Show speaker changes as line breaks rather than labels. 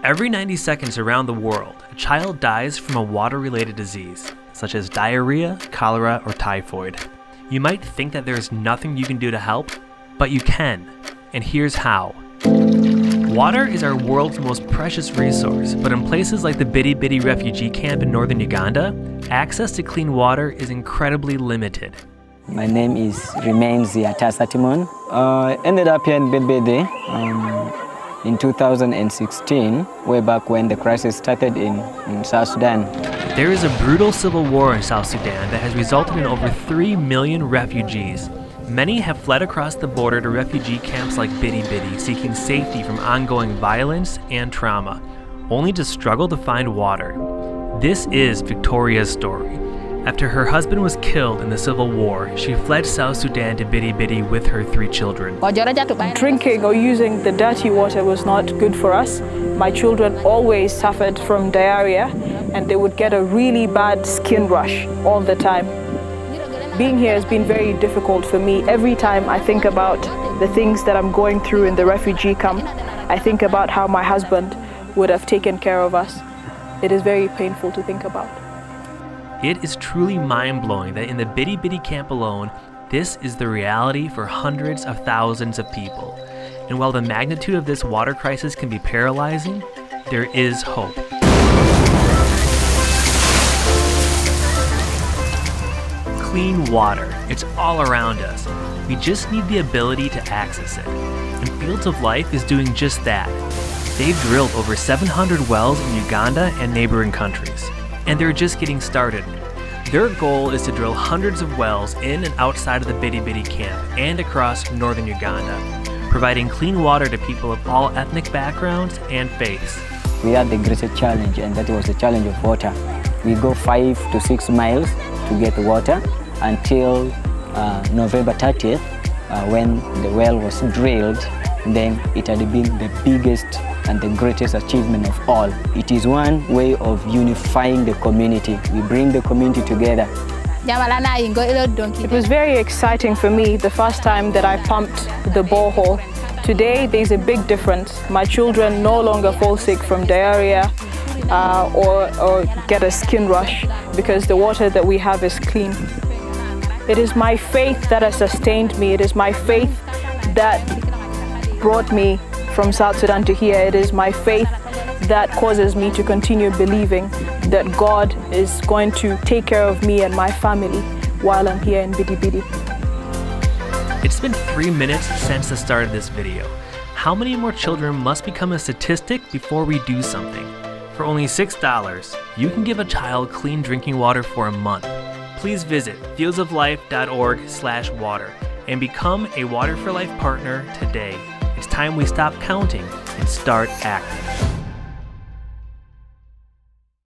Every 90 seconds around the world, a child dies from a water-related disease, such as diarrhea, cholera, or typhoid. You might think that there's nothing you can do to help, but you can, and here's how. Water is our world's most precious resource, but in places like the Bidi Bidi refugee camp in northern Uganda, access to clean water is incredibly limited.
My name remains Timon. Ended up here in Bidi Bidi in 2016, way back when the crisis started in South Sudan.
There is a brutal civil war in South Sudan that has resulted in over 3 million refugees. Many have fled across the border to refugee camps like Bidi Bidi, seeking safety from ongoing violence and trauma, only to struggle to find water. This is Victoria's story. After her husband was killed in the civil war, she fled South Sudan to Bidi Bidi with her 3 children.
Drinking or using the dirty water was not good for us. My children always suffered from diarrhea, and they would get a really bad skin rash all the time. Being here has been very difficult for me. Every time I think about the things that I'm going through in the refugee camp, I think about how my husband would have taken care of us. It is very painful to think about.
It is truly mind-blowing that in the Bidi Bidi camp alone, this is the reality for hundreds of thousands of people. And while the magnitude of this water crisis can be paralyzing, there is hope. Clean water, it's all around us. We just need the ability to access it. And Fields of Life is doing just that. They've drilled over 700 wells in Uganda and neighboring countries. And they're just getting started. Their goal is to drill hundreds of wells in and outside of the Bidi Bidi camp and across northern Uganda, providing clean water to people of all ethnic backgrounds and faiths.
We had the greatest challenge, and that was the challenge of water. We go 5 to 6 miles to get water until November 30th, when the well was drilled. Then it had been the biggest and the greatest achievement of all. It is one way of unifying the community. We bring the community together.
It was very exciting for me the first time that I pumped the borehole. Today, there's a big difference. My children no longer fall sick from diarrhea or get a skin rash because the water that we have is clean. It is my faith that has sustained me. It is my faith that brought me from South Sudan to here. It is my faith that causes me to continue believing that God is going to take care of me and my family while I'm here in Bidi Bidi.
It's been 3 minutes since the start of this video. How many more children must become a statistic before we do something? For only $6, you can give a child clean drinking water for a month. Please visit fieldsoflife.org/water and become a Water for Life partner today. It's time we stop counting and start acting.